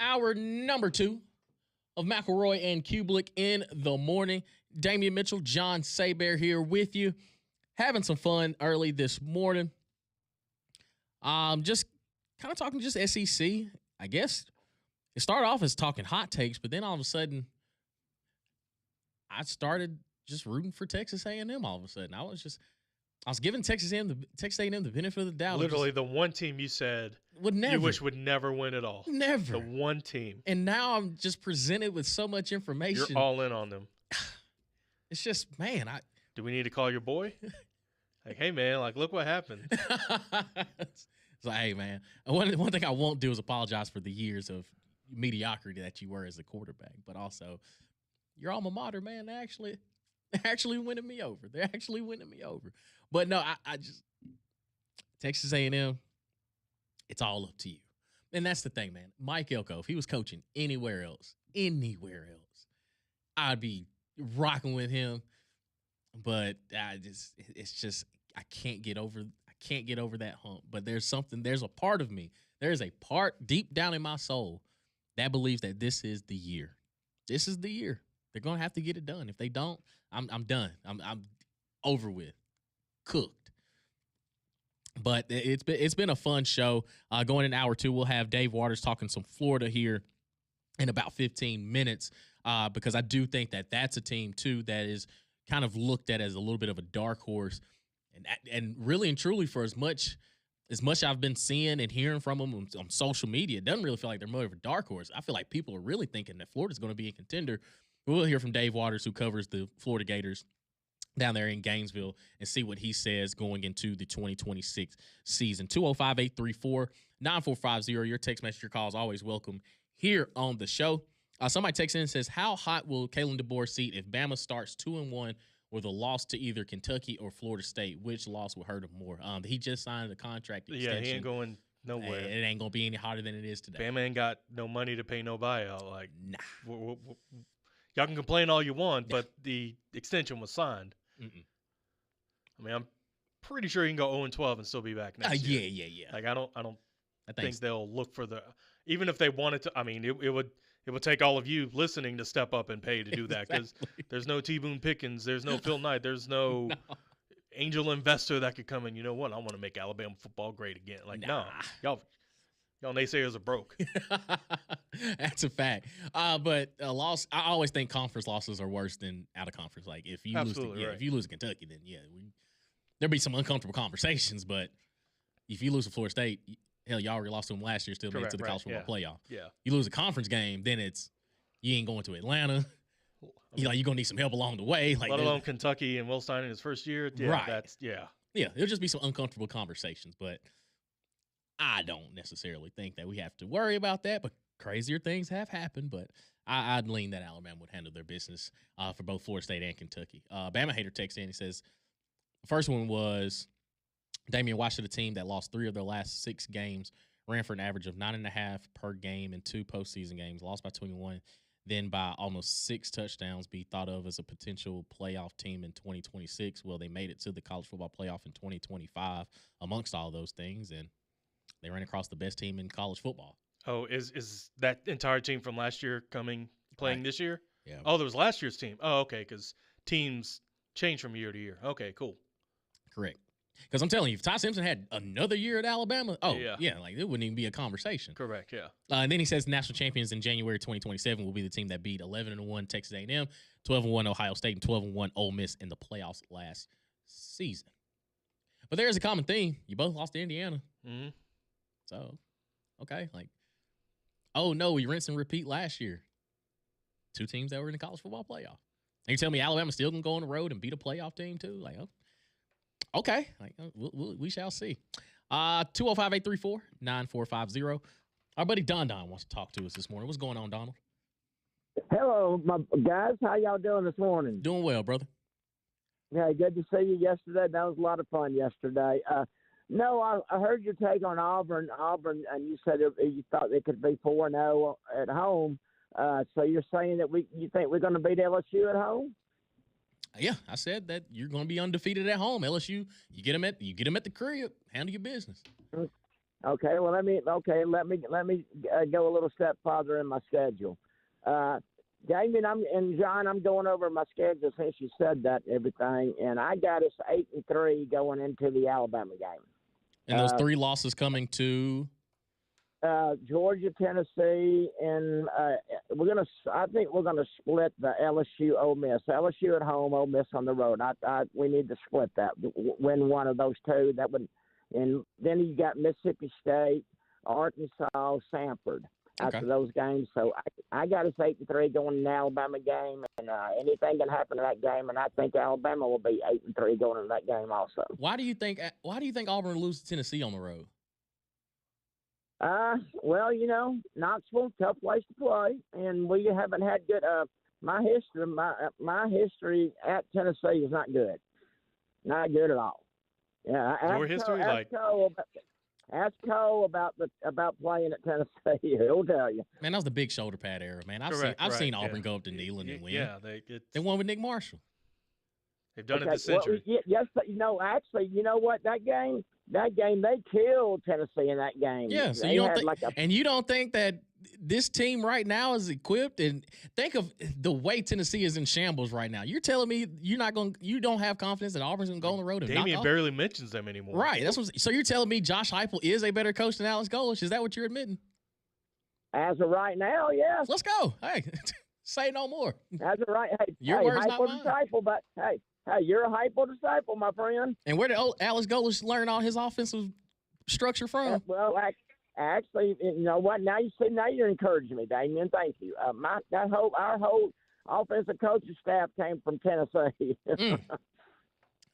Hour number 2 of McElroy and Cubelic in the morning. Damian Mitchell, John Saber here with you. Having some fun early this morning. Just kind of talking just SEC. I guess it started off as talking hot takes, but then all of a sudden I started just rooting for Texas A&M all of a sudden. I was giving Texas A&M the benefit of the doubt. Literally the one team you said you wish would never win at all. Never. The one team. And now I'm just presented with so much information. You're all in on them. It's just, man, Do we need to call your boy? Like, hey, man, like, look what happened. It's like, hey, man, one thing I won't do is apologize for the years of mediocrity that you were as a quarterback, but also your alma mater, man, they're actually winning me over. They're actually winning me over. But no, I just Texas A&M, it's all up to you. And that's the thing, man. Mike Elko, if he was coaching anywhere else, I'd be rocking with him. But I can't get over that hump. But there's a part of me, there's a part deep down in my soul that believes that this is the year. This is the year. They're gonna have to get it done. If they don't, I'm done. I'm over with, cooked. But it's been a fun show. Going in hour 2, we'll have Dave Waters talking some Florida here in about 15 minutes. Because I do think that that's a team too that is kind of looked at as a little bit of a dark horse, and really and truly, for as much I've been seeing and hearing from them on social media, it doesn't really feel like they're more of a dark horse. I feel like people are really thinking that Florida's going to be a contender. We'll hear from Dave Waters, who covers the Florida Gators down there in Gainesville, and see what he says going into the 2026 season. 205-834-9450. Your text message, your call is always welcome here on the show. Somebody texts in and says, how hot will Kalen DeBoer seat if Bama starts 2-1 with a loss to either Kentucky or Florida State? Which loss will hurt him more? He just signed a contract extension. Yeah, he ain't going nowhere. It ain't going to be any hotter than it is today. Bama ain't got no money to pay no buyout. Like, nah. Y'all can complain all you want, but the extension was signed. Mm-mm. I mean, I'm pretty sure you can go 0-12 and still be back next year. Yeah. Like, I don't think they'll look for even if they wanted to. I mean, it would take all of you listening to step up and pay to do that, because there's no T. Boone Pickens, there's no Phil Knight, there's no angel investor that could come in. You know what? I want to make Alabama football great again. Like, no, y'all naysayers are broke. That's a fact. But a loss, I always think conference losses are worse than out of conference. Like, if you lose to Kentucky, then there'll be some uncomfortable conversations. But if you lose to Florida State, hell, y'all already lost to them last year, still made it to the college football playoff. Yeah. You lose a conference game, then you ain't going to Atlanta. You're going to need some help along the way. Like, let alone Kentucky and Will Stein in his first year. Yeah, right. Yeah, it'll just be some uncomfortable conversations. But I don't necessarily think that we have to worry about that. But crazier things have happened. But I'd lean that Alabama would handle their business for both Florida State and Kentucky. Bama Hater texts in. He says, the first one was, Damian watched a team that lost 3 of their last 6 games, ran for an average of 9.5 per game in 2 postseason games, lost by 21, then by almost 6 touchdowns, be thought of as a potential playoff team in 2026. Well, they made it to the college football playoff in 2025 amongst all those things, and they ran across the best team in college football. Oh, is that entire team from last year playing this year? Yeah. Oh, there was last year's team. Oh, okay, because teams change from year to year. Okay, cool. Correct. Because I'm telling you, if Ty Simpson had another year at Alabama, like it wouldn't even be a conversation. Correct, yeah. And then he says national champions in January 2027 will be the team that beat 11-1 Texas A&M, 12-1 Ohio State, and 12-1 Ole Miss in the playoffs last season. But there is a common theme. You both lost to Indiana. Mm-hmm. So, okay, like, oh no, we rinse and repeat last year. 2 teams that were in the college football playoff. And you tell me Alabama's still going to go on the road and beat a playoff team too? Like, okay, like, we shall see. 205-834-9450. Our buddy Don wants to talk to us this morning. What's going on, Donald? Hello, my guys. How y'all doing this morning? Doing well, brother. Yeah, good to see you yesterday. That was a lot of fun yesterday. No, I heard your take on Auburn, and you said you thought they could be 4-0 at home. So you're saying that you think we're going to beat LSU at home? Yeah, I said that you're going to be undefeated at home. LSU, you get them at the crib, handle your business. Okay, well let me go a little step farther in my schedule. Damien, John, I'm going over my schedule since you said that and everything, and I got us 8-3 going into the Alabama game. And those 3 losses coming to Georgia, Tennessee, and I think we're gonna split the LSU Ole Miss. LSU at home, Ole Miss on the road. We need to split that. Win one of those two. That would, and then you got Mississippi State, Arkansas, Samford after those games. So I got us 8-3 going in the Alabama game, and anything can happen in that game. And I think Alabama will be 8-3 going into that game also. Why do you think Auburn will lose to Tennessee on the road? Well, Knoxville, tough place to play, and we haven't had good. My history at Tennessee is not good at all. Yeah, your history, ask Cole about playing at Tennessee. He'll tell you. Man, that was the big shoulder pad era, man. I've seen Auburn go up to Neyland and win. Yeah, they won with Nick Marshall. They've done it this century. Well, yes, actually, you know what? That game, they killed Tennessee in that game. Yeah, so you don't think that this team right now is equipped? And think of the way Tennessee is in shambles right now. You're telling me you don't have confidence that Auburn's going to go on the road and Damian barely mentions them anymore. Right. So you're telling me Josh Heupel is a better coach than Alex Golesh? Is that what you're admitting? As of right now, yes. Let's go. Hey, say no more. As of right, your words, not mine. Disciple, but hey, you're a Heupel disciple, my friend. And where did Alex Golesh learn all his offensive structure from? Well, actually, you know what? Now you're encouraging me, Damien. Thank you. Our whole offensive coaching staff came from Tennessee. So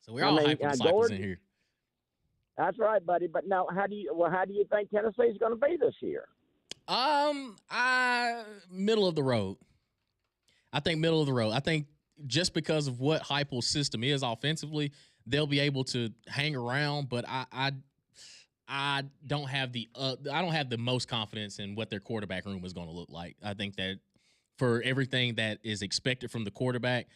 we're all Heupel disciples in here. That's right, buddy. But no, how do you think Tennessee's going to be this year? Middle of the road. I think middle of the road. I think just because of what Heupel's system is offensively, they'll be able to hang around. But I don't have the most confidence in what their quarterback room is going to look like. I think that for everything that is expected from the quarterback,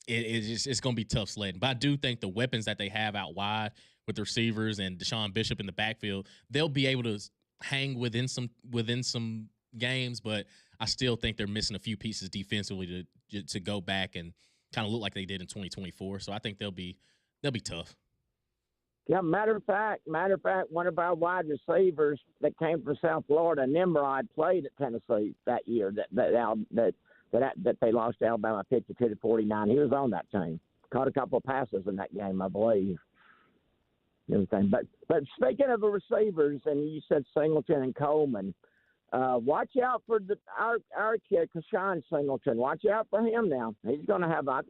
it's going to be tough sledding. But I do think the weapons that they have out wide with the receivers and Deshaun Bishop in the backfield, they'll be able to hang within some games. But I still think they're missing a few pieces defensively to go back and kind of look like they did in 2024. So I think they'll be tough. Yeah, matter of fact, one of our wide receivers that came from South Florida, Nimrod, played at Tennessee that year. That they lost to Alabama 52-49. He was on that team. Caught a couple of passes in that game, I believe. Everything, but speaking of the receivers, and you said Singleton and Coleman, watch out for our kid, Kashawn Singleton. Watch out for him now. I think he's gonna have a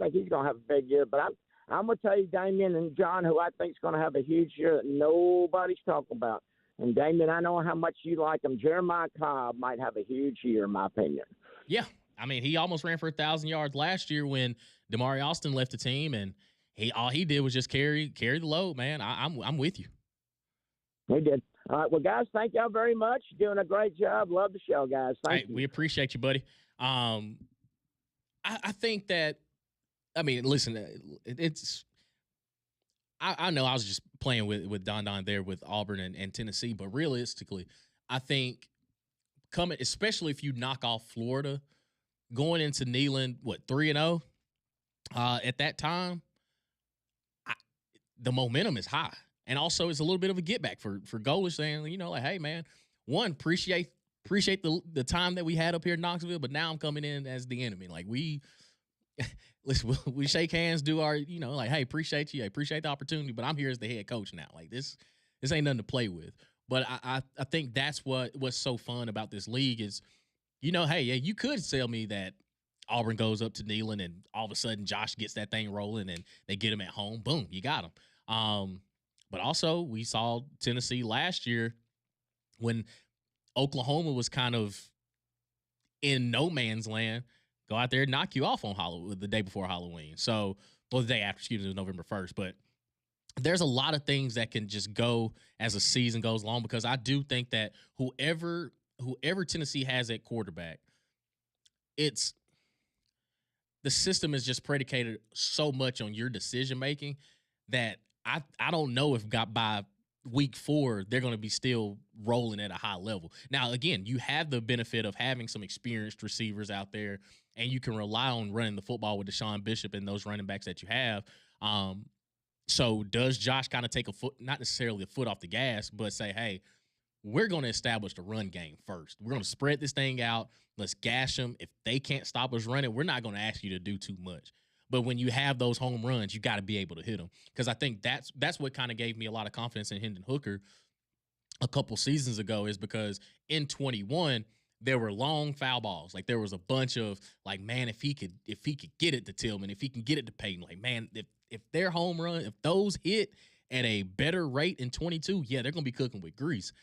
big year. But I'm gonna tell you, Damien and John, who I think is gonna have a huge year that nobody's talking about. And Damien, I know how much you like him. Jeremiah Cobb might have a huge year, in my opinion. Yeah, I mean, he almost ran for 1,000 yards last year when Damari Austin left the team, and all he did was just carry the load, man. I'm with you. We did. All right, well, guys, thank y'all very much. You're doing a great job. Love the show, guys. Thank you. We appreciate you, buddy. I think that, I mean, listen, I know I was just playing with Don there with Auburn and Tennessee, but realistically, I think especially if you knock off Florida, going into Neyland, 3-0 at that time, the momentum is high. And also it's a little bit of a get back for Golesh saying, hey, man, one, appreciate the time that we had up here in Knoxville, but now I'm coming in as the enemy. Like we shake hands, do our, hey, appreciate you. I appreciate the opportunity, but I'm here as the head coach now. Like this ain't nothing to play with. But I think that's what's so fun about this league is, hey, yeah, you could tell me that Auburn goes up to Neyland and all of a sudden Josh gets that thing rolling and they get him at home. Boom, you got him. But also we saw Tennessee last year when Oklahoma was kind of in no man's land, go out there and knock you off on the day before Halloween. The day after, it was November 1st. But there's a lot of things that can just go as a season goes along because I do think that whoever Tennessee has at quarterback, the system is just predicated so much on your decision making that I don't know if by week 4, they're going to be still rolling at a high level. Now, again, you have the benefit of having some experienced receivers out there, and you can rely on running the football with Deshaun Bishop and those running backs that you have. So does Josh kind of take a foot, not necessarily a foot off the gas, but say, hey, we're going to establish the run game first. We're going to spread this thing out. Let's gash them. If they can't stop us running, we're not going to ask you to do too much. But when you have those home runs, you got to be able to hit them. Because I think that's what kind of gave me a lot of confidence in Hendon Hooker a couple seasons ago, is because in 21 there were long foul balls. Like there was a bunch of like, man, if he could get it to Tillman, if he can get it to Peyton, like, man, if their home run, if those hit at a better rate in 22, yeah, they're gonna be cooking with grease.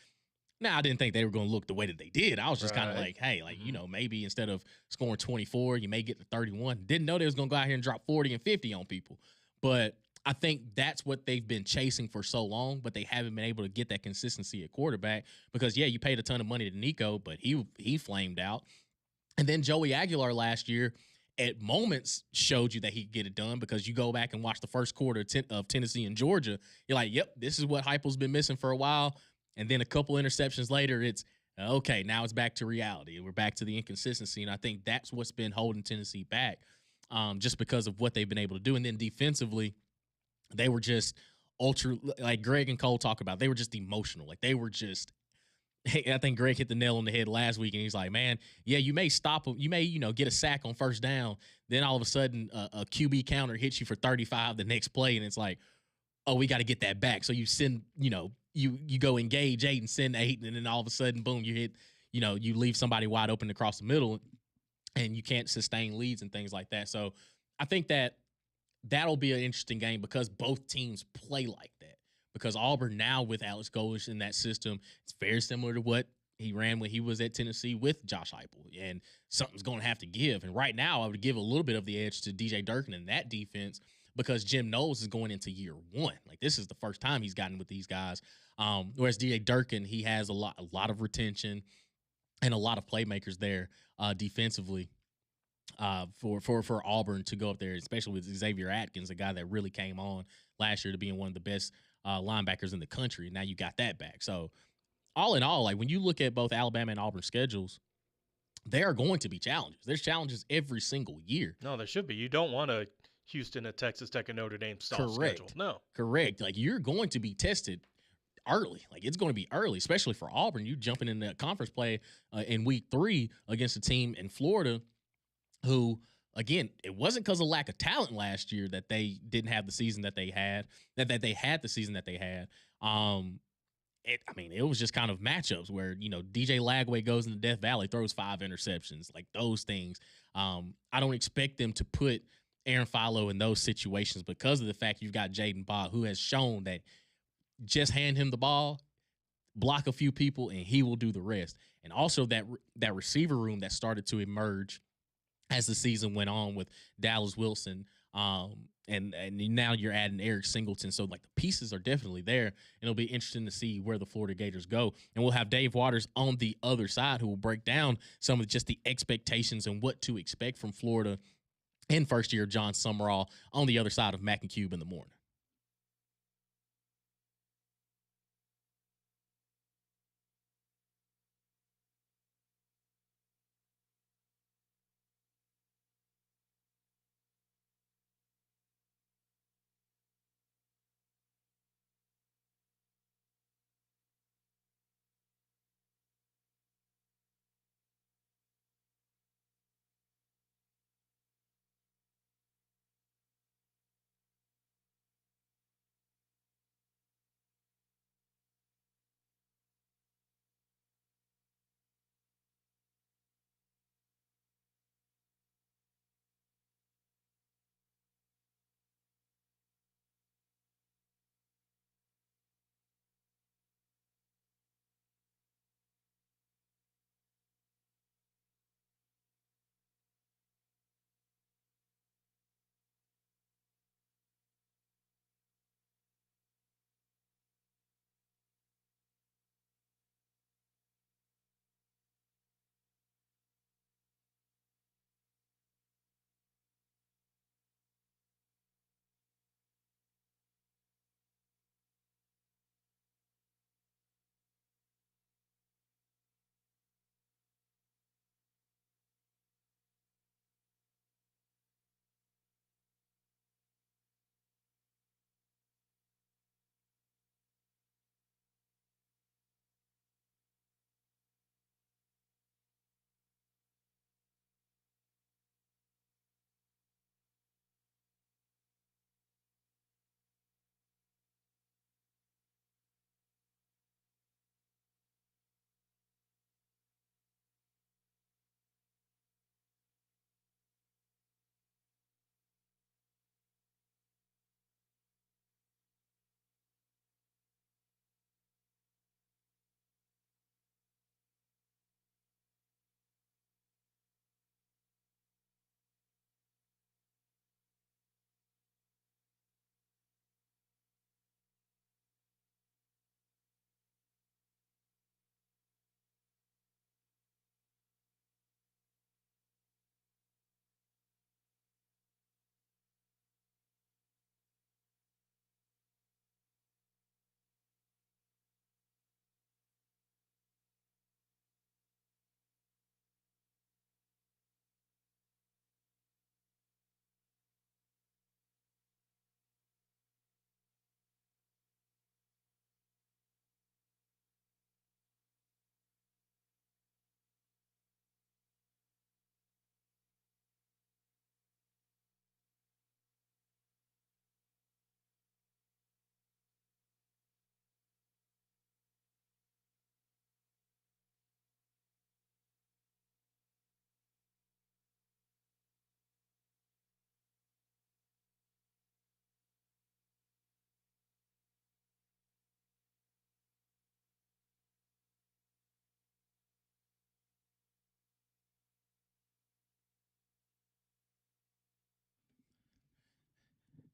Now, I didn't think they were going to look the way that they did. I was just kind of like, hey, like, maybe instead of scoring 24, you may get to 31. Didn't know they was going to go out here and drop 40 and 50 on people. But I think that's what they've been chasing for so long, but they haven't been able to get that consistency at quarterback because, yeah, you paid a ton of money to Nico, but he flamed out. And then Joey Aguilar last year at moments showed you that he could get it done because you go back and watch the first quarter of Tennessee and Georgia. You're like, yep, this is what Heupel's been missing for a while. And then a couple interceptions later, it's okay. Now it's back to reality. We're back to the inconsistency, and I think that's what's been holding Tennessee back, just because of what they've been able to do. And then defensively, they were just ultra. Like Greg and Cole talk about, they were just emotional. Like they were just. I think Greg hit the nail on the head last week, and he's like, "Man, yeah, you may stop them. You may, get a sack on first down. Then all of a sudden, a QB counter hits you for 35 the next play, and it's like, oh, we got to get that back. So you send, you go engage 8 and send 8, and then all of a sudden, boom, you hit, you leave somebody wide open across the middle, and you can't sustain leads and things like that. So I think that'll be an interesting game because both teams play like that. Because Auburn now with Alex Golesh in that system, it's very similar to what he ran when he was at Tennessee with Josh Heupel, and something's going to have to give. And right now, I would give a little bit of the edge to DJ Durkin in that defense, because Jim Knowles is going into year 1. Like this is the first time he's gotten with these guys. Whereas DJ Durkin, he has a lot of retention and a lot of playmakers there defensively for Auburn to go up there, especially with Xavier Atkins, a guy that really came on last year to being one of the best linebackers in the country. Now you got that back. So all in all, like when you look at both Alabama and Auburn schedules, there are going to be challenges. There's challenges every single year. No, there should be. You don't want to Houston at Texas Tech and Notre Dame style schedule. No. Correct. Like you're going to be tested early. Like it's going to be early, especially for Auburn. You jumping in the conference play in week 3 against a team in Florida who, again, it wasn't because of lack of talent last year that they didn't have the season that they had, that they had the season that they had. It was just kind of matchups where, DJ Lagway goes into Death Valley, throws 5 interceptions, like those things. I don't expect them to put Aaron Philo in those situations because of the fact you've got Jaden Bach, who has shown that just hand him the ball, block a few people, and he will do the rest. And also that receiver room that started to emerge as the season went on with Dallas Wilson, and now you're adding Eric Singleton. So, like, the pieces are definitely there, and it'll be interesting to see where the Florida Gators go. And we'll have Dave Waters on the other side who will break down some of just the expectations and what to expect from Florida and first year John Summerall on the other side of Mac and Cube in the morning.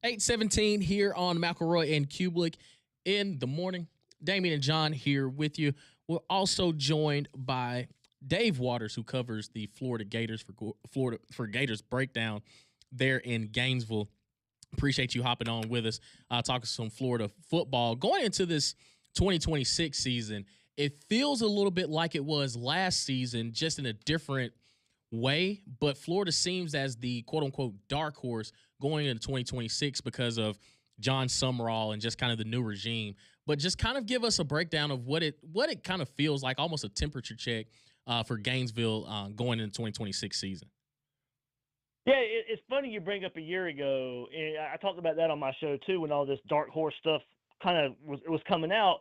8:17 here on McElroy and Cubelic in the morning. Damian and John here with you. We're also joined by Dave Waters, who covers the Florida Gators for Gators Breakdown there in Gainesville. Appreciate you hopping on with us, talking some Florida football. Going into this 2026 season, it feels a little bit like it was last season, just in a different way, but Florida seems as the quote-unquote dark horse going into 2026 because of John Sumrall and just kind of the new regime. But just kind of give us a breakdown of what it kind of feels like, almost a temperature check for Gainesville going into 2026 season. Yeah, it's funny you bring up a year ago, and I talked about that on my show too when all this dark horse stuff kind of was coming out.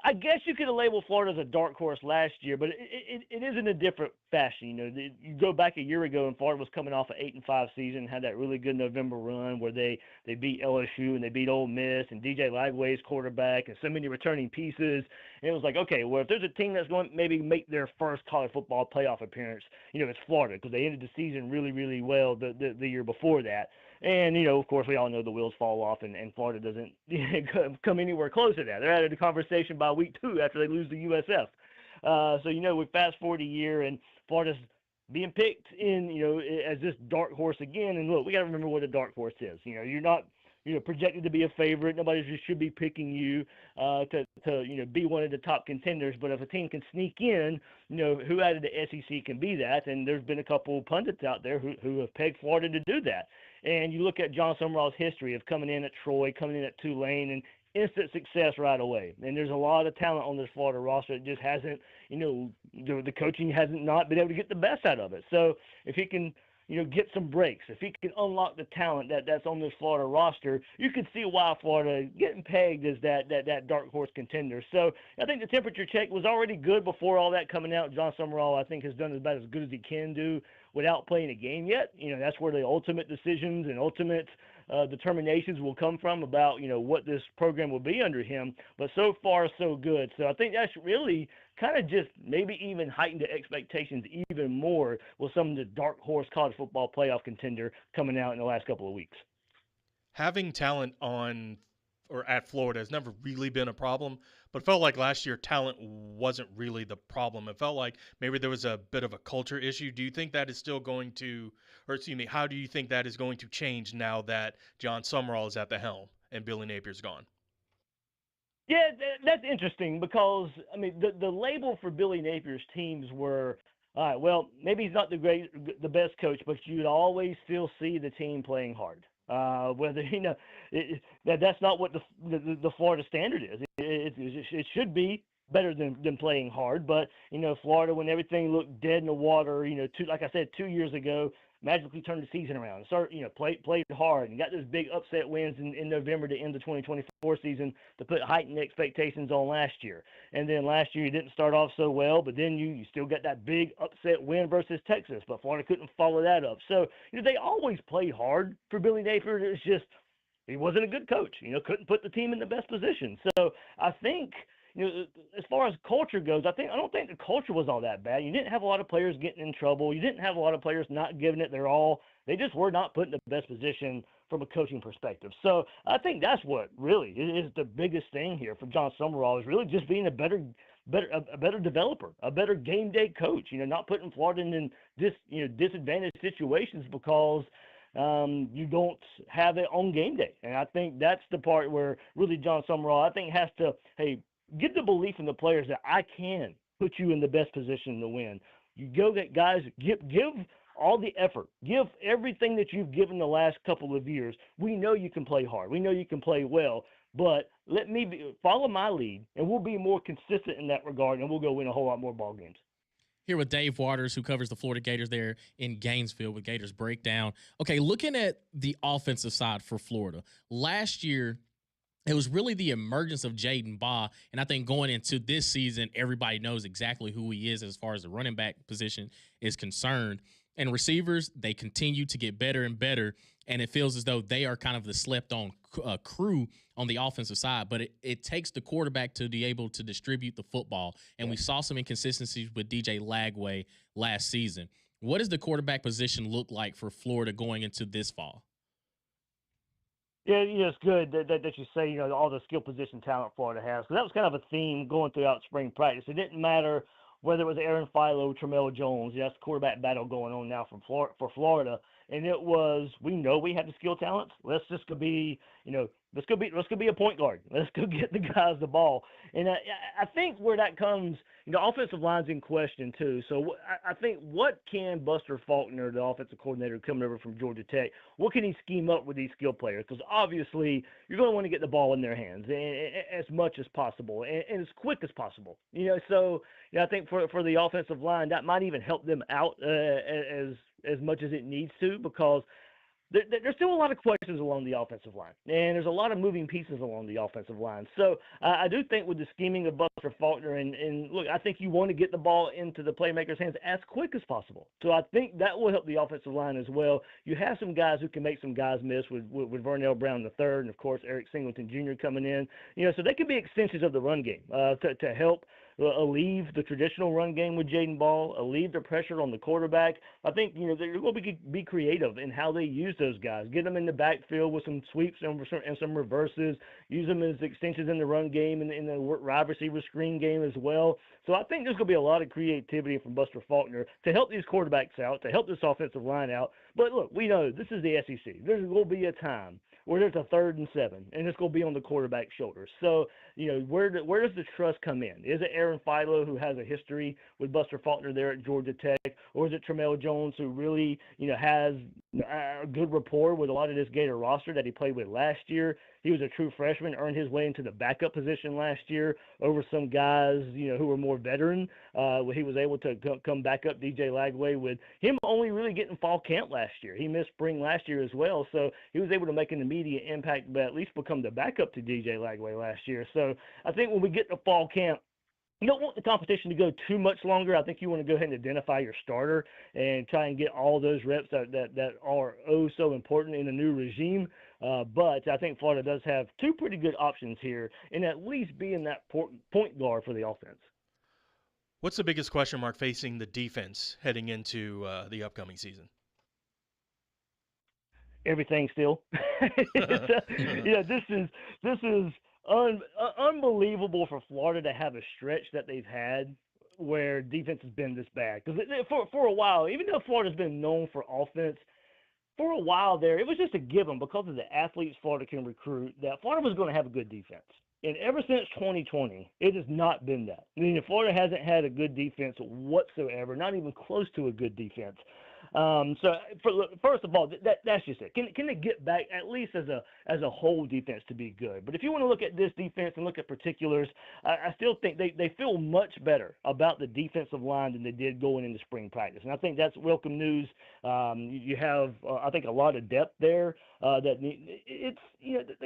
I guess you could have labeled Florida as a dark horse last year, but it is in a different fashion. You know, you go back a year ago and Florida was coming off an 8-5 season, had that really good November run where they beat LSU and they beat Ole Miss and DJ Lagway's quarterback and so many returning pieces. And it was like, okay, well, if there's a team that's going to maybe make their first college football playoff appearance, you know, it's Florida because they ended the season really, really well the year before that. And, you know, of course, we all know the wheels fall off, and Florida doesn't come anywhere close to that. They're out of the conversation by week 2 after they lose to USF. So, you know, we fast forward a year, and Florida's being picked in, you know, as this dark horse again. And, look, we got to remember what a dark horse is. You know, you're not, you know, projected to be a favorite. Nobody just should be picking you to you know, be one of the top contenders. But if a team can sneak in, you know, who out of the SEC can be that? And there's been a couple of pundits out there who have pegged Florida to do that. And you look at John Sumrall's history of coming in at Troy, coming in at Tulane, and instant success right away. And there's a lot of talent on this Florida roster. It just hasn't, you know, the coaching hasn't not been able to get the best out of it. So if he can, you know, get some breaks, if he can unlock the talent that's on this Florida roster, you can see why Florida getting pegged as that dark horse contender. So I think the temperature check was already good before all that coming out. John Sumrall, I think, has done about as good as he can do without playing a game yet. You know, that's where the ultimate decisions and ultimate determinations will come from about, you know, what this program will be under him. But so far, so good. So I think that's really kind of just maybe even heightened the expectations even more with some of the dark horse college football playoff contender coming out in the last couple of weeks. Having talent on or at Florida has never really been a problem, but it felt like last year talent wasn't really the problem. It felt like maybe there was a bit of a culture issue. Do you think that is still going to, or excuse me, how do you think that is going to change now that John Sumrall is at the helm and Billy Napier's gone? Yeah, that's interesting because, I mean, the label for Billy Napier's teams were, all right, well, maybe he's not the best coach, but you'd always still see the team playing hard. Whether, you know, that's not what the Florida standard is. It should be better than playing hard, but, you know, Florida, when everything looked dead in the water, you know, like I said, 2 years ago, magically turned the season around. Played hard and got those big upset wins in November to end the 2024 season to put heightened expectations on last year. And then last year you didn't start off so well, but then you still got that big upset win versus Texas, but Florida couldn't follow that up. So, you know, they always played hard for Billy Napier. It's just he wasn't a good coach. You know, couldn't put the team in the best position. So I think, you know, as far as culture goes, I don't think the culture was all that bad. You didn't have a lot of players getting in trouble. You didn't have a lot of players not giving it their all. They just were not put in the best position from a coaching perspective. So I think that's what really is the biggest thing here for John Sumrall, is really just being a better developer, a better game day coach. You know, not putting Florida in disadvantaged situations because you don't have it on game day. And I think that's the part where really John Sumrall, I think, has to, hey, give the belief in the players that I can put you in the best position to win. You go get guys, give all the effort, give everything that you've given the last couple of years. We know you can play hard. We know you can play well, but let me follow my lead, and we'll be more consistent in that regard, and we'll go win a whole lot more ball games. Here with Dave Waters, who covers the Florida Gators there in Gainesville with Gators Breakdown. Okay, looking at the offensive side for Florida, last year, it was really the emergence of Jaden Baugh, and I think going into this season, everybody knows exactly who he is as far as the running back position is concerned. And receivers, they continue to get better and better, and it feels as though they are kind of the slept-on crew on the offensive side. But it takes the quarterback to be able to distribute the football, and we saw some inconsistencies with DJ Lagway last season. What does the quarterback position look like for Florida going into this fall? Yeah, it's good that you say, all the skill position talent Florida has. Because that was kind of a theme going throughout spring practice. It didn't matter whether it was Aaron Philo, Tramel Jones. That's the quarterback battle going on now for Florida. And it was, we know we have the skill talents. Let's just go be, let's go be a point guard. Let's go get the guys the ball. And I think where that comes, offensive line's in question too. So I think what can Buster Faulkner, the offensive coordinator coming over from Georgia Tech, what can he scheme up with these skill players? Because obviously you're going to want to get the ball in their hands as much as possible and as quick as possible. So I think for the offensive line, that might even help them out as much as it needs to, because there's still a lot of questions along the offensive line, and there's a lot of moving pieces along the offensive line. So I do think with the scheming of Buster Faulkner, and look, I think you want to get the ball into the playmakers' hands as quick as possible. So I think that will help the offensive line as well. You have some guys who can make some guys miss with Vernell Brown III, and of course Eric Singleton Jr. coming in. So they could be extensions of the run game to help alleviate the traditional run game with Jaden Ball, alleviate the pressure on the quarterback. I think they're going to be creative in how they use those guys. Get them in the backfield with some sweeps and some reverses. Use them as extensions in the run game and in the wide receiver screen game as well. So I think there's going to be a lot of creativity from Buster Faulkner to help these quarterbacks out, to help this offensive line out. But look, we know this is the SEC. There's going to be a time where there's a 3rd and 7, and it's going to be on the quarterback's shoulders. So, where does the trust come in? Is it Aaron Philo, who has a history with Buster Faulkner there at Georgia Tech, or is it Tramel Jones, who really, has a good rapport with a lot of this Gator roster that he played with last year? He was a true freshman, earned his way into the backup position last year over some guys, who were more veteran. He was able to come back up DJ Lagway with him only really getting fall camp last year. He missed spring last year as well, so he was able to make an immediate impact, but at least become the backup to DJ Lagway last year. So I think when we get to fall camp, you don't want the competition to go too much longer. I think you want to go ahead and identify your starter and try and get all those reps that are so important in a new regime. But I think Florida does have 2 pretty good options here, and at least being that point guard for the offense. What's the biggest question mark facing the defense heading into the upcoming season? Everything still. This is unbelievable for Florida to have a stretch that they've had where defense has been this bad. Because for a while, even though Florida's been known for offense, for a while there, it was just a given because of the athletes Florida can recruit that Florida was going to have a good defense. And ever since 2020, it has not been that. I mean, Florida hasn't had a good defense whatsoever, not even close to a good defense. First of all, that's just it. Can they get back at least as a whole defense to be good? But if you want to look at this defense and look at particulars, I still think they feel much better about the defensive line than they did going into spring practice, and I think that's welcome news. You have, I think, a lot of depth there. They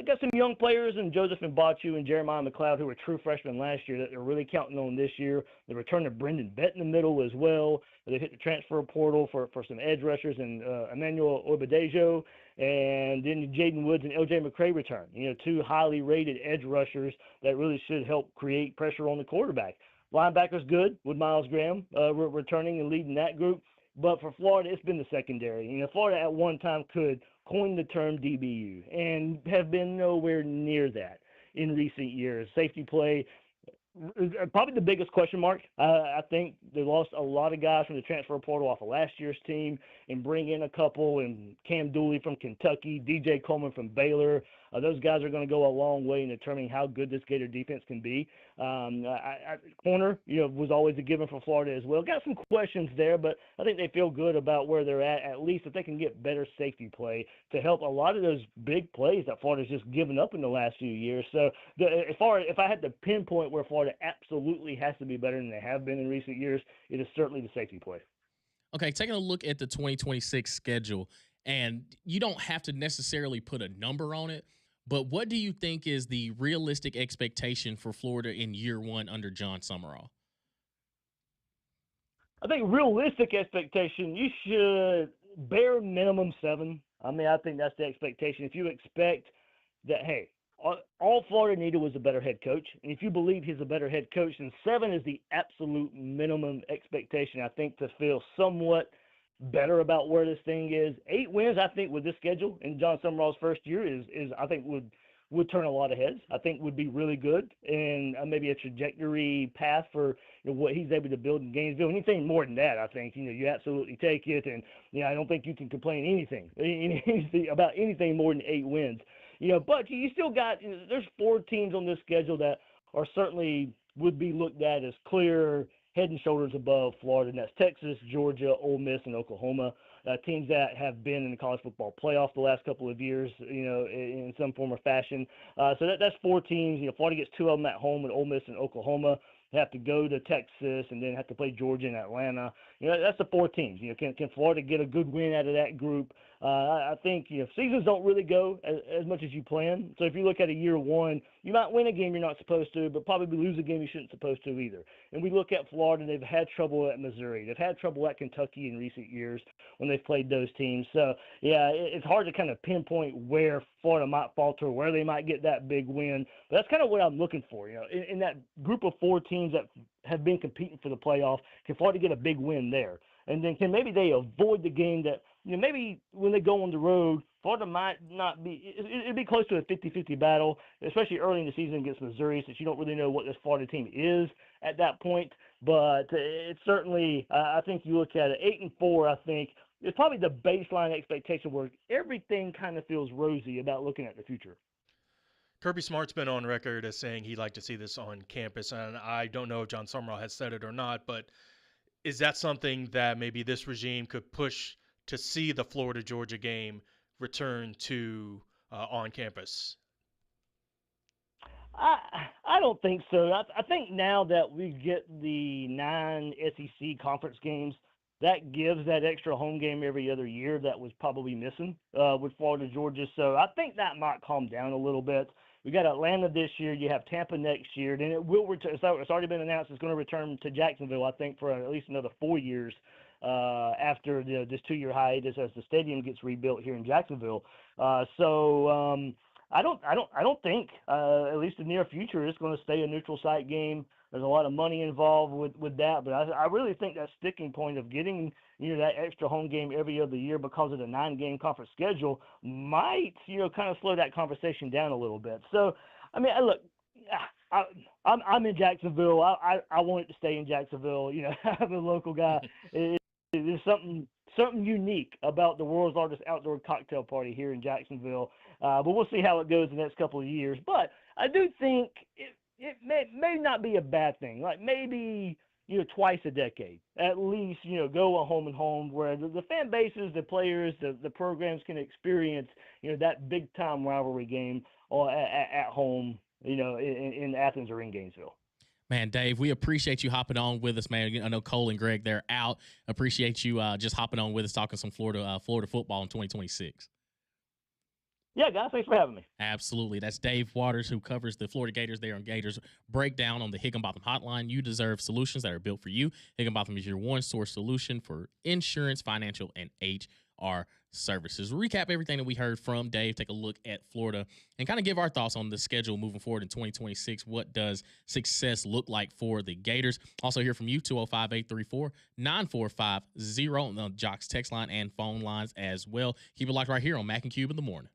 got some young players in Joseph Mbachu and Jeremiah McLeod who were true freshmen last year that they're really counting on this year. The return of Brendan Bett in the middle as well. They hit the transfer portal for some edge rushers and Emmanuel Obadejo, and then Jaden Woods and LJ McCray return. 2 highly rated edge rushers that really should help create pressure on the quarterback. Linebackers good with Miles Graham returning and leading that group. But for Florida, it's been the secondary. Florida at one time could coin the term DBU and have been nowhere near that in recent years. Safety play, probably the biggest question mark. I think they lost a lot of guys from the transfer portal off of last year's team and bring in a couple, and Cam Dooley from Kentucky, DJ Coleman from Baylor. Those guys are going to go a long way in determining how good this Gator defense can be. Corner, was always a given for Florida as well. Got some questions there, but I think they feel good about where they're at least if they can get better safety play to help a lot of those big plays that Florida's just given up in the last few years. So if I had to pinpoint where Florida absolutely has to be better than they have been in recent years, it is certainly the safety play. Okay, taking a look at the 2026 schedule, and you don't have to necessarily put a number on it, but what do you think is the realistic expectation for Florida in year 1 under John Summerall? I think realistic expectation, you should bare minimum 7. I think that's the expectation. If you expect that, hey, all Florida needed was a better head coach, and if you believe he's a better head coach, then 7 is the absolute minimum expectation, I think, to feel somewhat better about where this thing is. 8 wins, I think, with this schedule in John Summerall's first year is I think would turn a lot of heads. I think would be really good and maybe a trajectory path for what he's able to build in Gainesville. Anything more than that, I think you absolutely take it, and I don't think you can complain anything about anything more than 8 wins. But you still got there's 4 teams on this schedule that are certainly would be looked at as clear head and shoulders above Florida, and that's Texas, Georgia, Ole Miss, and Oklahoma. Teams that have been in the college football playoff the last couple of years, in some form or fashion. So that's 4 teams. Florida gets 2 of them at home with Ole Miss and Oklahoma. They have to go to Texas and then have to play Georgia and Atlanta. That's the 4 teams. Can Florida get a good win out of that group? I think seasons don't really go as much as you plan. So if you look at a year one, you might win a game you're not supposed to, but probably lose a game you shouldn't supposed to either. And we look at Florida, they've had trouble at Missouri. They've had trouble at Kentucky in recent years when they've played those teams. So, it's hard to kind of pinpoint where Florida might falter, where they might get that big win. But that's kind of what I'm looking for. In that group of 4 teams that have been competing for the playoff, can Florida get a big win there? And then can maybe they avoid the game that, maybe when they go on the road, Florida might not be – it'd be close to a 50-50 battle, especially early in the season against Missouri, since you don't really know what this Florida team is at that point. But it's certainly I think you look at it, 8-4, I think, is probably the baseline expectation where everything kind of feels rosy about looking at the future. Kirby Smart's been on record as saying he'd like to see this on campus, and I don't know if John Summerall has said it or not, but is that something that maybe this regime could push to see the Florida-Georgia game return to on campus? I don't think so. I think now that we get the 9 SEC conference games, that gives that extra home game every other year that was probably missing with Florida, Georgia. So I think that might calm down a little bit. We got Atlanta this year. You have Tampa next year. Then it will return. So it's already been announced it's going to return to Jacksonville, I think, for at least another 4 years after this 2-year hiatus as the stadium gets rebuilt here in Jacksonville. I don't think, at least in the near future, it's going to stay a neutral site game. There's a lot of money involved with that, but I really think that sticking point of getting that extra home game every other year because of the 9-game conference schedule might kind of slow that conversation down a little bit. So, I mean, look, I'm in Jacksonville. I want it to stay in Jacksonville. I'm a local guy. There's something unique about the world's largest outdoor cocktail party here in Jacksonville. But we'll see how it goes the next couple of years. But I do think it may not be a bad thing. Like maybe twice a decade at least. Go a home and home where the fan bases, the players, the programs can experience that big time rivalry game or at home. In Athens or in Gainesville. Man, Dave, we appreciate you hopping on with us, man. I know Cole and Greg, they're out. Appreciate you just hopping on with us, talking some Florida football in 2026. Yeah, guys, thanks for having me. Absolutely. That's Dave Waters, who covers the Florida Gators there on Gators Breakdown on the Higginbotham Hotline. You deserve solutions that are built for you. Higginbotham is your one-source solution for insurance, financial, and HR services. Recap everything that we heard from Dave, take a look at Florida, and kind of give our thoughts on the schedule moving forward in 2026. What does success look like for the Gators? Also hear from you, 205-834-9450 on the Jocks text line and phone lines as well. Keep it locked right here on Mac and Cube in the morning.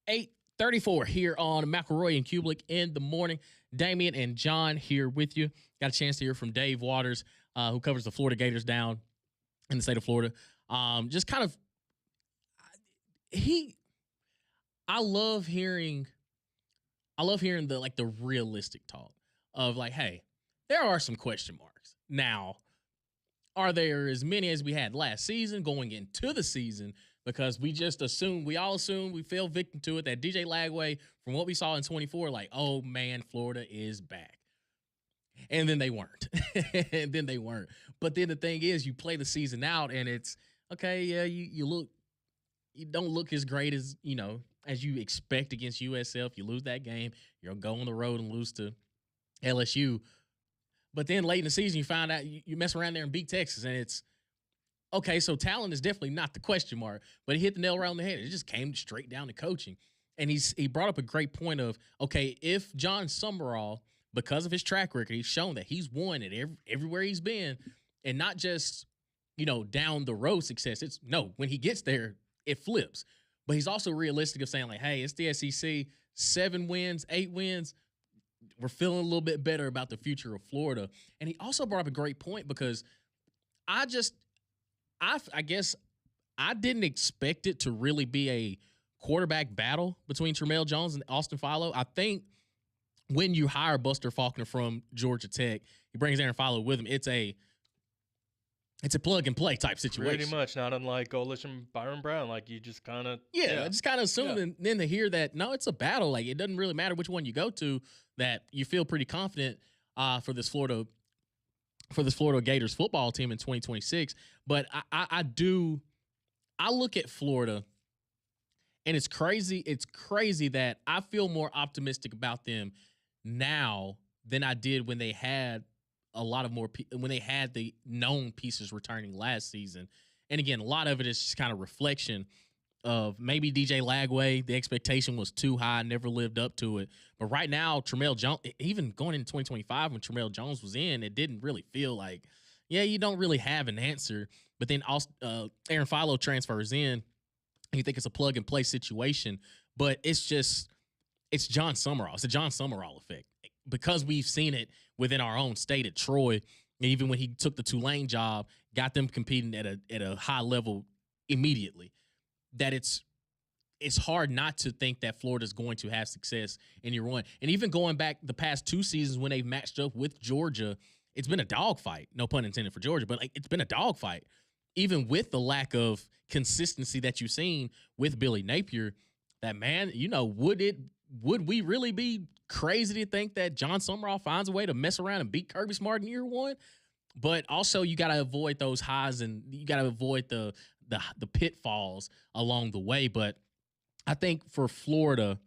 8:34 here on McElroy and Cubelic in the morning. Damian and John here with you. Got a chance to hear from Dave Waters, who covers the Florida Gators down in the state of Florida. Just kind of, I love hearing the realistic talk of like, hey, there are some question marks. Now, are there as many as we had last season going into the season? Because we all assumed, we fell victim to it, that DJ Lagway, from what we saw in 24, like, oh man, Florida is back. And then they weren't. But then the thing is, you play the season out and it's, okay, yeah, you don't look as great as, as you expect against USF. You lose that game, you'll go on the road and lose to LSU. But then late in the season, you find out you mess around there and beat Texas, and it's, okay, so talent is definitely not the question mark, but he hit the nail right on the head. It just came straight down to coaching. And he brought up a great point of, okay, if John Summerall, because of his track record, he's shown that he's won at everywhere he's been, and not just, down the road success. It's no, when he gets there, it flips. But he's also realistic of saying like, hey, it's the SEC, 7 wins, 8 wins. We're feeling a little bit better about the future of Florida. And he also brought up a great point because I guess I didn't expect it to really be a quarterback battle between Tramel Jones and Austin Philo. I think when you hire Buster Faulkner from Georgia Tech, he brings Aaron Philo with him. It's a plug and play type situation. Pretty much, not unlike Golich and Byron Brown. Like you just kind of I just kind of assumed, and then to hear that no, it's a battle. Like it doesn't really matter which one you go to. That you feel pretty confident for this Florida Gators football team in 2026. But I look at Florida, and it's crazy. It's crazy that I feel more optimistic about them now than I did when they had when they had the known pieces returning last season. And again, a lot of it is just kind of reflection of maybe DJ Lagway. The expectation was too high, never lived up to it. But right now, Tramel Jones, even going into 2025 when Tramel Jones was in, it didn't really feel like, yeah, you don't really have an answer. But then Aaron Philo transfers in, and you think it's a plug and play situation. But it's John Summerall. It's a John Summerall effect. Because we've seen it within our own state at Troy, and even when he took the Tulane job, got them competing at a high level immediately, that it's hard not to think that Florida's going to have success in year one. And even going back the past 2 seasons when they've matched up with Georgia, it's been a dogfight. No pun intended for Georgia, but it's been a dogfight. Even with the lack of consistency that you've seen with Billy Napier, that man, would we really be crazy to think that John Summerall finds a way to mess around and beat Kirby Smart in year one? But also you got to avoid those highs, and you got to avoid the pitfalls along the way. But I think for Florida,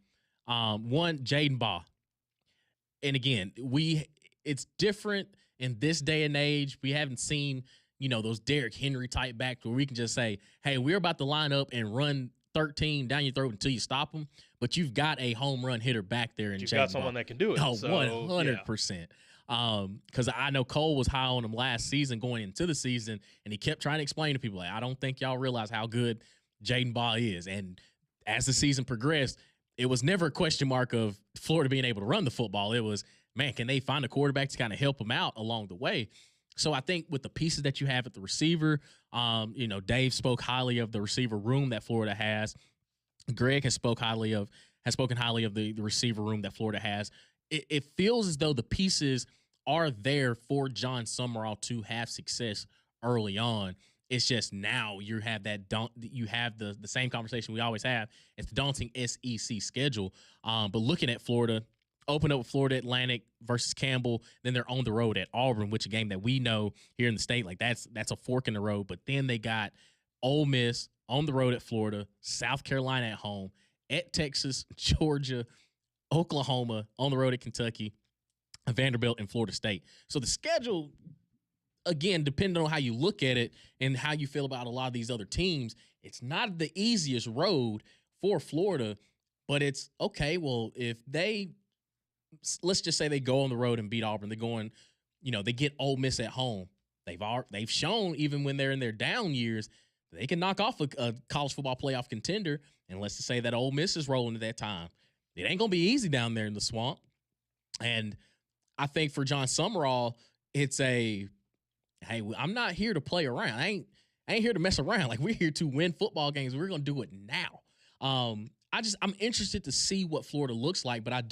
one, Jaden Baugh. And again, it's different in this day and age. We haven't seen, those Derrick Henry type backs where we can just say, hey, we're about to line up and run 13 down your throat until you stop them. But you've got a home run hitter back there. And you've got someone that can do it. Oh, 100%. Because I know Cole was high on him last season going into the season, and he kept trying to explain to people, like, I don't think y'all realize how good Jaden Baugh is. And as the season progressed, it was never a question mark of Florida being able to run the football. It was, man, can they find a quarterback to kind of help them out along the way? So I think with the pieces that you have at the receiver, Dave spoke highly of the receiver room that Florida has. Greg has spoken highly of the receiver room that Florida has. It feels as though the pieces are there for John Summerall to have success early on. It's just now you have the same conversation we always have. It's the daunting SEC schedule. But looking at Florida, open up with Florida Atlantic versus Campbell, then they're on the road at Auburn, which is a game that we know here in the state, like that's a fork in the road. But then they got Ole Miss on the road at Florida, South Carolina at home, at Texas, Georgia, Oklahoma, on the road at Kentucky, Vanderbilt, and Florida State. So the schedule, again, depending on how you look at it and how you feel about a lot of these other teams, it's not the easiest road for Florida, but it's okay. Well, if let's just say they go on the road and beat Auburn, they're going, they get Ole Miss at home. They've shown even when they're in their down years they can knock off a college football playoff contender. And let's just say that Ole Miss is rolling at that time. It ain't going to be easy down there in the swamp. And I think for John Summerall, it's hey, I'm not here to play around. I ain't here to mess around. Like, we're here to win football games. We're going to do it now. I'm interested to see what Florida looks like, but I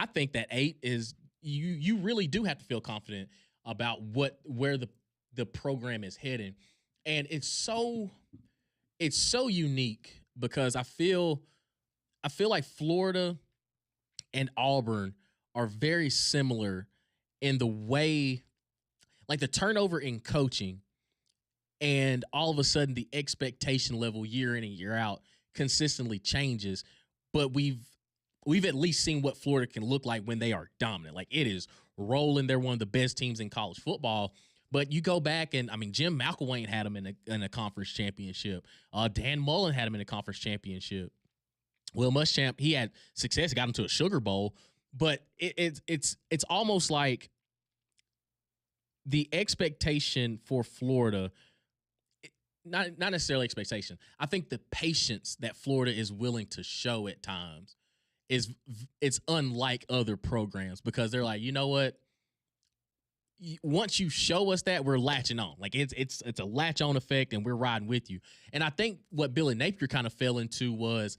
think that 8 is you really do have to feel confident about where the program is heading. And it's so unique because I feel like Florida and Auburn are very similar in the way, like the turnover in coaching, and all of a sudden the expectation level year in and year out consistently changes. But we've at least seen what Florida can look like when they are dominant. Like, it is rolling. They're one of the best teams in college football. But you go back and, I mean, Jim McElroy had them in a conference championship. Dan Mullen had him in a conference championship. Will Muschamp, he had success, got him to a Sugar Bowl. But it's almost like the expectation for Florida, not necessarily expectation. I think the patience that Florida is willing to show at times it's unlike other programs, because they're like, you know what? Once you show us that, we're latching on. Like, it's a latch on effect, and we're riding with you. And I think what Billy Napier kind of fell into was,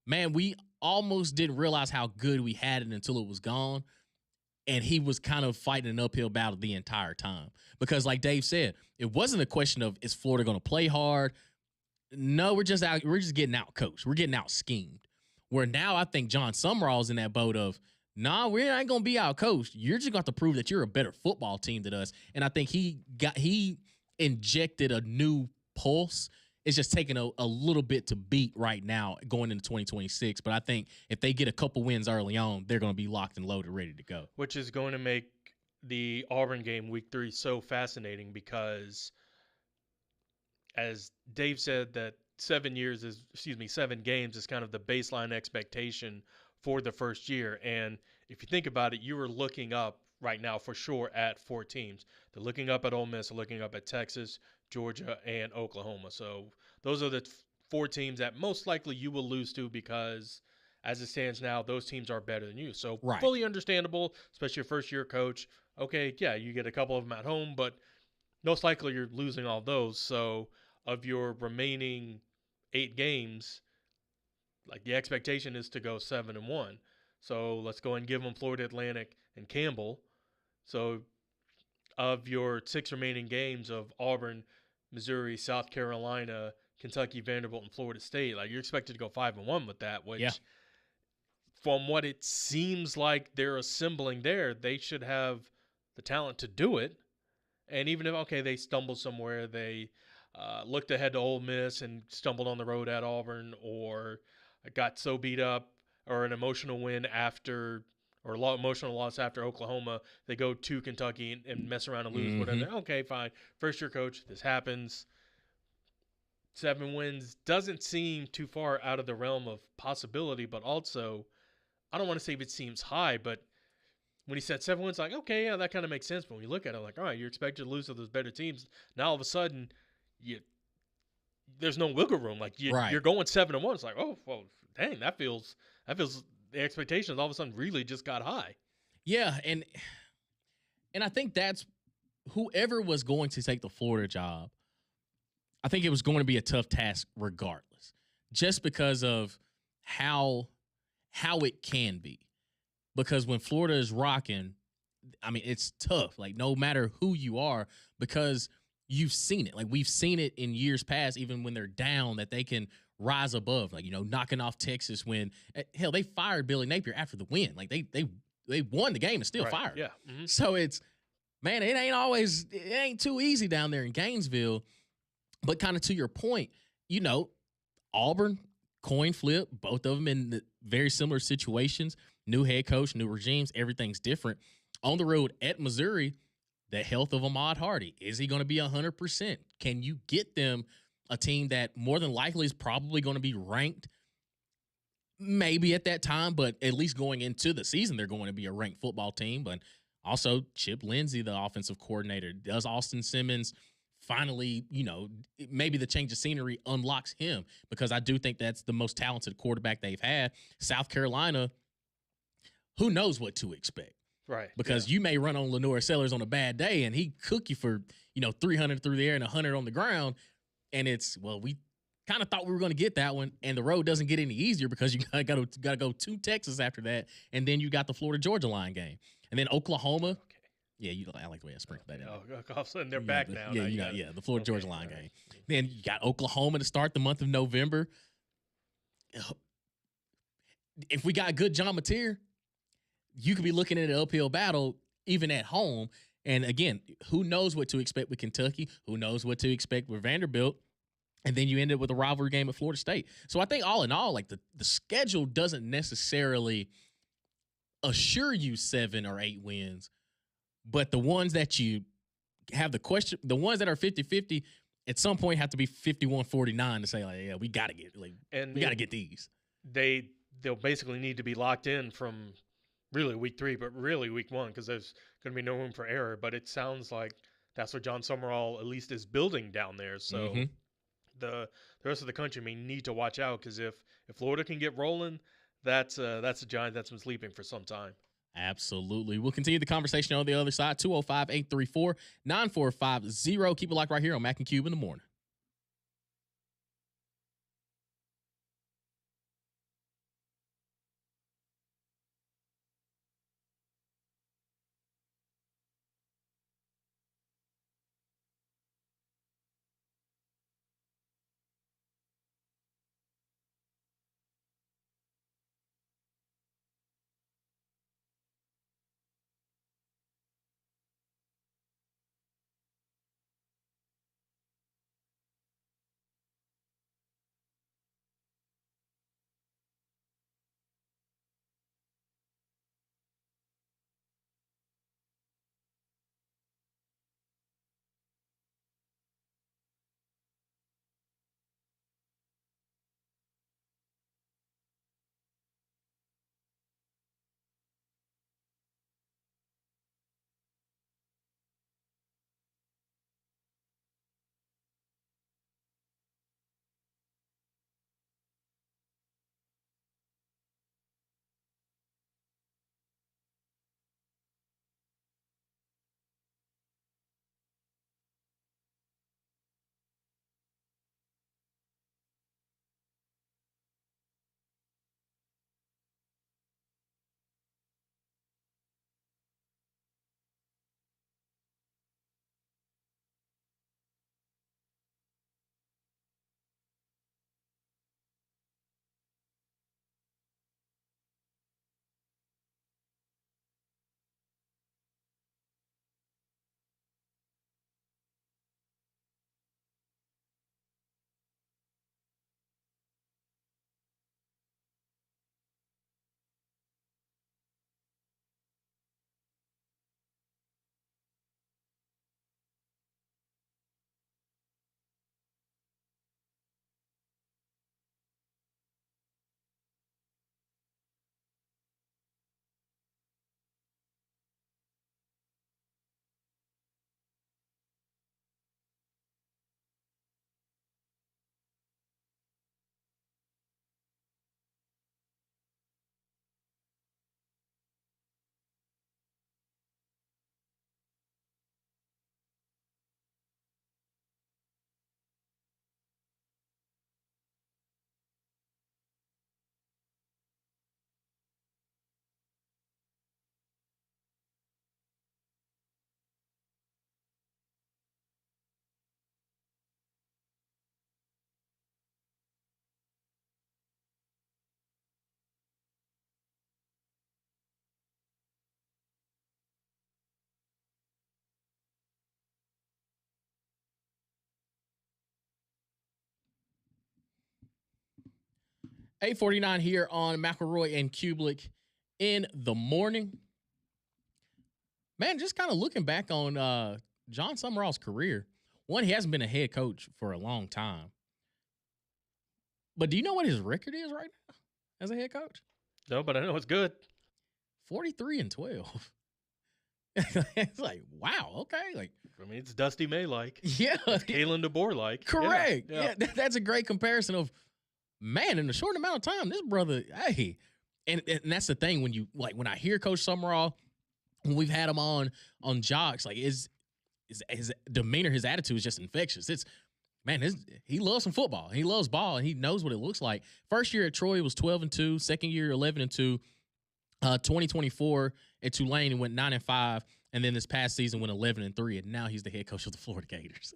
man, we almost didn't realize how good we had it until it was gone. And he was kind of fighting an uphill battle the entire time. Because like Dave said, it wasn't a question of, is Florida going to play hard? No, we're just getting out coached. We're getting out schemed. Where now I think John Summerall's in that boat of, nah, we ain't going to be out coached. You're just going to have to prove that you're a better football team than us. And I think he injected a new pulse. It's just taking a little bit to beat right now going into 2026. But I think if they get a couple wins early on, they're going to be locked and loaded, ready to go. Which is going to make the Auburn game week 3 so fascinating, because as Dave said, that 7 games is kind of the baseline expectation for the first year. And if you think about it, you are looking up right now for sure at 4 teams. They're looking up at Ole Miss, they're looking up at Texas, Georgia, and Oklahoma. So those are the 4 teams that most likely you will lose to, because as it stands now, those teams are better than you. So right. Fully understandable, especially your first-year coach. Okay, yeah, you get a couple of them at home, but most likely you're losing all those. So of your remaining 8 games, like, the expectation is to go 7-1. So let's go and give them Florida Atlantic and Campbell. So of your 6 remaining games of Auburn, Missouri, South Carolina, Kentucky, Vanderbilt, and Florida State, like, you're expected to go 5-1 with that, which from what it seems like they're assembling there, they should have the talent to do it. And even if, okay, they stumbled somewhere, they looked ahead to Ole Miss and stumbled on the road at Auburn, or got so beat up, or an emotional win after, or emotional loss after Oklahoma, they go to Kentucky and mess around and lose, whatever. Okay, fine. First-year coach, this happens. 7 wins doesn't seem too far out of the realm of possibility, but also, I don't want to say it seems high, but when he said 7 wins, like, okay, yeah, that kind of makes sense. But when you look at it, like, all right, you're expected to lose to those better teams. Now, all of a sudden, there's no wiggle room. Like, you're going 7-1. It's like, oh, well, dang, that feels the expectations all of a sudden really just got high. Yeah, and I think that's whoever was going to take the Florida job, I think it was going to be a tough task regardless, just because of how it can be. Because when Florida is rocking, I mean, it's tough, like, no matter who you are, because you've seen it. Like, we've seen it in years past, even when they're down, that they can rise above, like, knocking off Texas when, hell, they fired Billy Napier after the win. Like, they won the game and still fired. Yeah. So it's, man, it ain't too easy down there in Gainesville. But kind of to your point, Auburn, coin flip, both of them in very similar situations, new head coach, new regimes, everything's different. On the road at Missouri, the health of Ahmad Hardy, is he going to be 100%? Can you get them a team that more than likely is probably going to be ranked, maybe at that time, but at least going into the season, they're going to be a ranked football team. But also Chip Lindsey, the offensive coordinator, does Austin Simmons finally, maybe the change of scenery unlocks him, because I do think that's the most talented quarterback they've had. South Carolina, who knows what to expect? Right. Because you may run on Lenore Sellers on a bad day and he cook you for, 300 through the air and 100 on the ground. And we kind of thought we were going to get that one, and the road doesn't get any easier because you got to go to Texas after that, and then you got the Florida-Georgia line game. And then Oklahoma. Okay. Yeah, I like the way I sprinkled that in. Oh, all of a sudden they're back now. The Florida-Georgia line game. Then you got Oklahoma to start the month of November. If we got good John Mateer, you could be looking at an uphill battle even at home. And again, who knows what to expect with Kentucky? Who knows what to expect with Vanderbilt? And then you end up with a rivalry game at Florida State. So I think all in all, like the schedule doesn't necessarily assure you 7 or 8 wins, but the ones that you have the ones that are 50-50 at some point have to be 51-49 to say, like, yeah, we got to get these. They'll basically need to be locked in from really week 3, but really week 1, because there's going to be no room for error. But it sounds like that's what John Summerall at least is building down there. So the rest of the country may need to watch out, because if Florida can get rolling, that's a giant that's been sleeping for some time. Absolutely. We'll continue the conversation on the other side. 205-834-9450. Keep it locked right here on Mac and Cube in the morning. $8:49 here on McElroy and Cubelic in the morning. Man, just kind of looking back on John Summerall's career. One, he hasn't been a head coach for a long time. But do you know what his record is right now as a head coach? No, but I know it's good. 43-12. It's like, wow, okay, like I mean, it's Dusty May like, yeah, it's Kalen DeBoer like, correct. Yeah, that's a great comparison of man in a short amount of time. This brother, hey, and that's the thing when you like when I hear Coach Summerall when we've had him on Jocks, like his demeanor, his attitude is just infectious. It's man, he loves some football. He loves ball, and he knows what it looks like. First year at Troy was 12-2. Second year 11-2. 2024 at Tulane and went 9-5, and then this past season went 11-3, and now he's the head coach of the Florida Gators.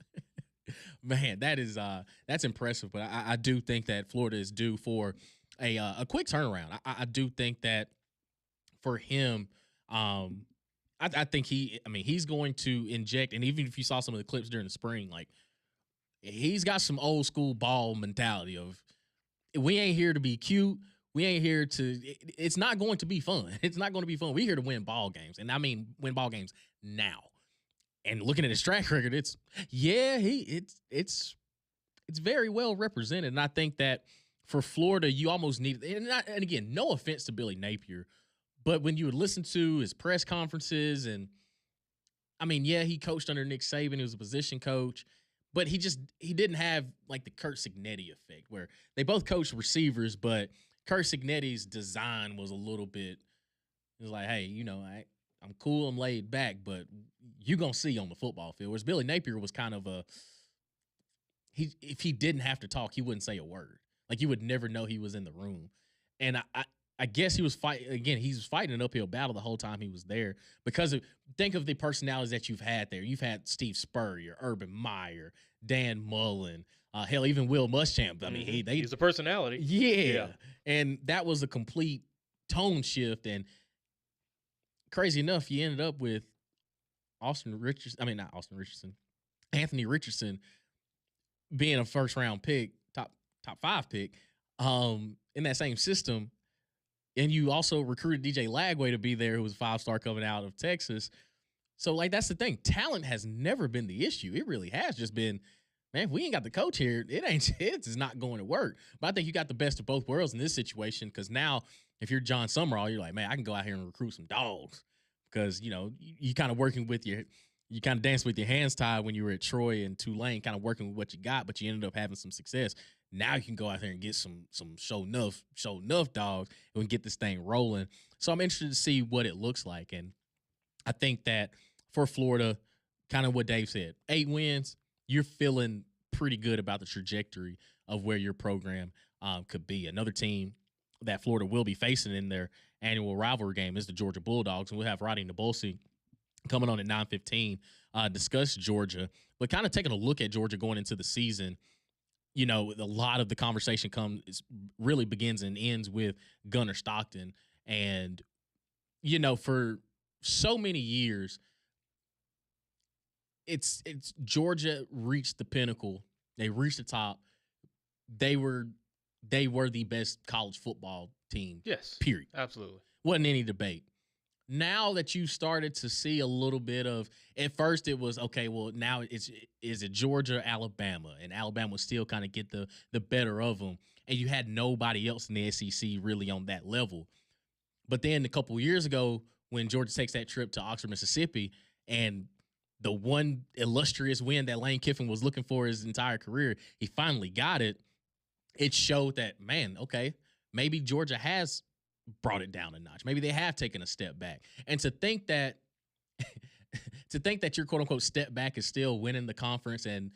Man, that's impressive. But I do think that Florida is due for a quick turnaround. I do think that for him, I think he's going to inject, and even if you saw some of the clips during the spring, like he's got some old school ball mentality of we ain't here to be cute. We ain't here to. It's not going to be fun. It's not going to be fun. We're here to win ball games, and I mean win ball games now. And looking at his track record, it's very well represented. And I think that for Florida, you almost need. And again, no offense to Billy Napier, but when you would listen to his press conferences, and I mean, yeah, he coached under Nick Saban. He was a position coach. But he didn't have like the Curt Cignetti effect where they both coached receivers, but Curt Cignetti's design was a little bit. It was like, hey, I'm cool, I'm laid back, but you gonna see on the football field. Whereas Billy Napier was kind of if he didn't have to talk, he wouldn't say a word. Like you would never know he was in the room. And I guess he was fighting again. He was fighting an uphill battle the whole time he was there because think of the personalities that you've had there. You've had Steve Spurrier, Urban Meyer, Dan Mullen, hell, even Will Muschamp. I mean, he's a personality. Yeah, and that was a complete tone shift. And crazy enough, you ended up with Anthony Richardson being a first round pick, top 5 pick, in that same system. And you also recruited DJ Lagway to be there, who was a 5-star coming out of Texas. So, like, that's the thing. Talent has never been the issue. It really has just been, man, if we ain't got the coach here, it's not going to work. But I think you got the best of both worlds in this situation because now, if you're John Summerall, you're like, man, I can go out here and recruit some dogs because, you kind of working with you kind of danced with your hands tied when you were at Troy and Tulane, kind of working with what you got, but you ended up having some success. Now you can go out there and get some show enough dogs and we can get this thing rolling. So I'm interested to see what it looks like. And I think that for Florida, kind of what Dave said, 8 wins, you're feeling pretty good about the trajectory of where your program could be. Another team that Florida will be facing in their annual rivalry game is the Georgia Bulldogs. And we'll have Rodney Nabulsi coming on at 9:15, discuss Georgia, but kind of taking a look at Georgia going into the season. A lot of the conversation really begins and ends with Gunnar Stockton. And, for so many years, it's Georgia reached the pinnacle. They reached the top. They were the best college football team. Yes. Period. Absolutely. Wasn't any debate. Now that you started to see a little bit of, at first it was, okay, well, now is it Georgia, Alabama? And Alabama would still kind of get the better of them. And you had nobody else in the SEC really on that level. But then a couple of years ago, when Georgia takes that trip to Oxford, Mississippi, and the one illustrious win that Lane Kiffin was looking for his entire career, he finally got it. It showed that, man, okay, maybe Georgia has brought it down a notch. Maybe they have taken a step back. And to think that your quote unquote step back is still winning the conference and,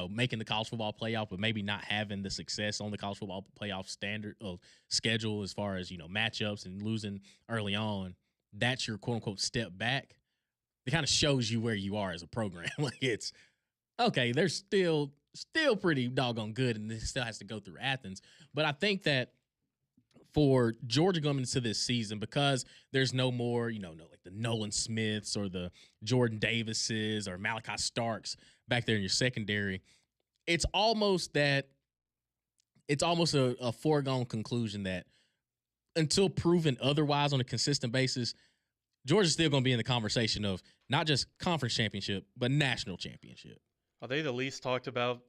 making the college football playoff, but maybe not having the success on the college football playoff standard of schedule as far as, matchups and losing early on, that's your quote unquote step back. It kind of shows you where you are as a program. Like it's okay, they're still pretty doggone good and it still has to go through Athens. But I think that for Georgia going into this season, because there's no more, like the Nolan Smiths or the Jordan Davises or Malachi Starks back there in your secondary, it's almost a foregone conclusion that until proven otherwise on a consistent basis, Georgia's still going to be in the conversation of not just conference championship, but national championship. Are they the least talked about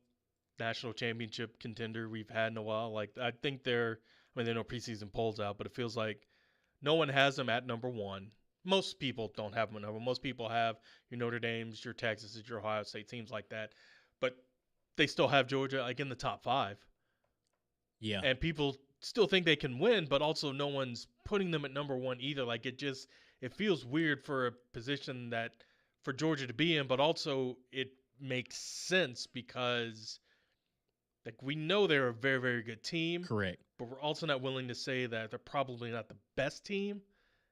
national championship contender we've had in a while? Like, I think there are no preseason polls out, but it feels like no one has them at number 1. most people don't have them at number. Most people have your Notre Dames, your Texas, your Ohio State, teams like that. But they still have Georgia like in the top 5. Yeah. And people still think they can win, but also no one's putting them at number 1 either. Like it feels weird for a position that for Georgia to be in, but also it makes sense because like we know they're a very, very good team. Correct. But we're also not willing to say that they're probably not the best team.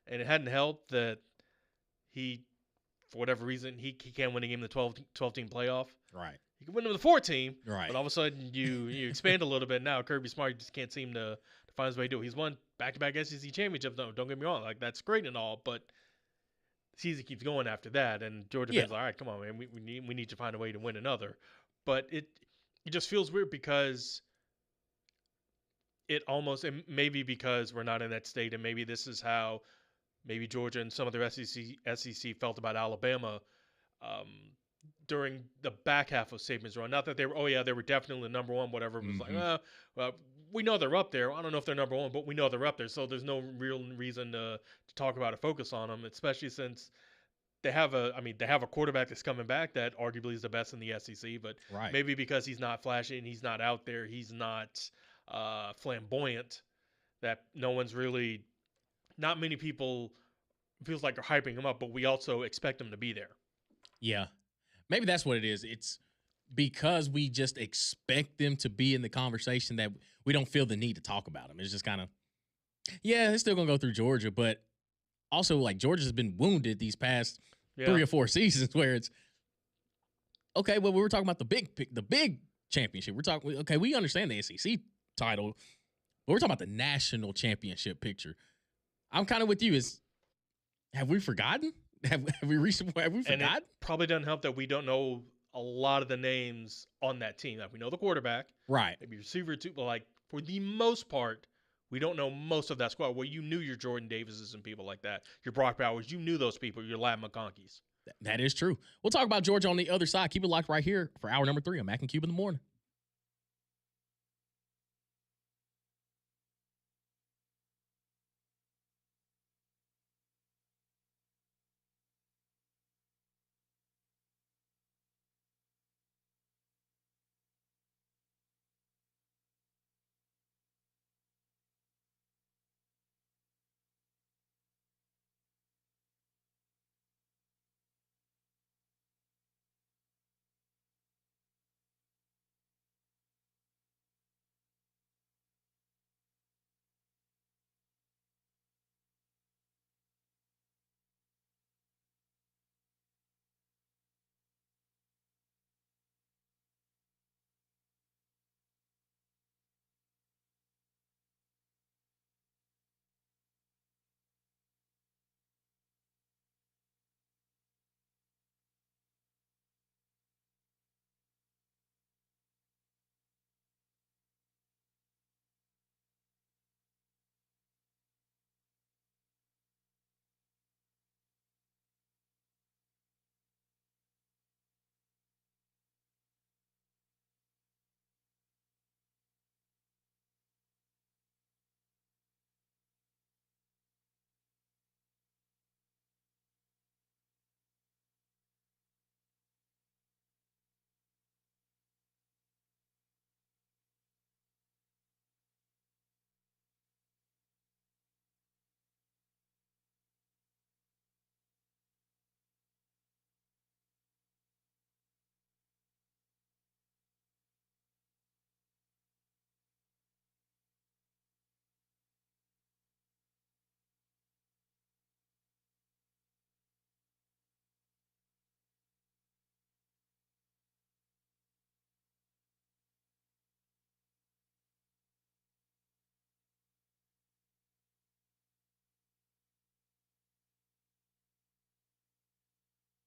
And it hadn't helped that he, for whatever reason, he can't win a game in the 12-team playoff. Right. He can win with the 4-team. Right. But all of a sudden you expand a little bit now. Kirby Smart just can't seem to find his way to do it. He's won back-to-back SEC championships. No, don't get me wrong. Like that's great and all, but the season keeps going after that. And Georgia fans are like, all right, come on, man. We need to find a way to win another. But it just feels weird because it maybe because we're not in that state, and maybe this is how maybe Georgia and some of their SEC felt about Alabama during the back half of Saban's run. Not that they were definitely number 1, whatever. It was like, we know they're up there. I don't know if they're number 1, but we know they're up there. So there's no real reason to talk about or focus on them, especially since they have a quarterback that's coming back that arguably is the best in the SEC, but maybe because he's not flashy and he's not out there, he's not flamboyant, that not many people feels like are hyping him up, but we also expect him to be there. Yeah. Maybe that's what it is. It's because we just expect them to be in the conversation that we don't feel the need to talk about them. It's just kind of, it's still going to go through Georgia, but also like Georgia's been wounded these past 3 or 4 seasons where it's, okay, well, we were talking about the big championship. We're talking, okay, we understand the SEC title, but we're talking about the national championship picture. I'm kind of with you. Have we forgotten? Have we forgotten? And it probably doesn't help that we don't know a lot of the names on that team. Like we know the quarterback, right? Maybe receiver too, but like for the most part, we don't know most of that squad. Well, you knew your Jordan Davises and people like that. Your Brock Bowers, you knew those people. Your Ladd McConkeys. That is true. We'll talk about Georgia on the other side. Keep it locked right here for hour number 3 on Mac and Cube in the morning.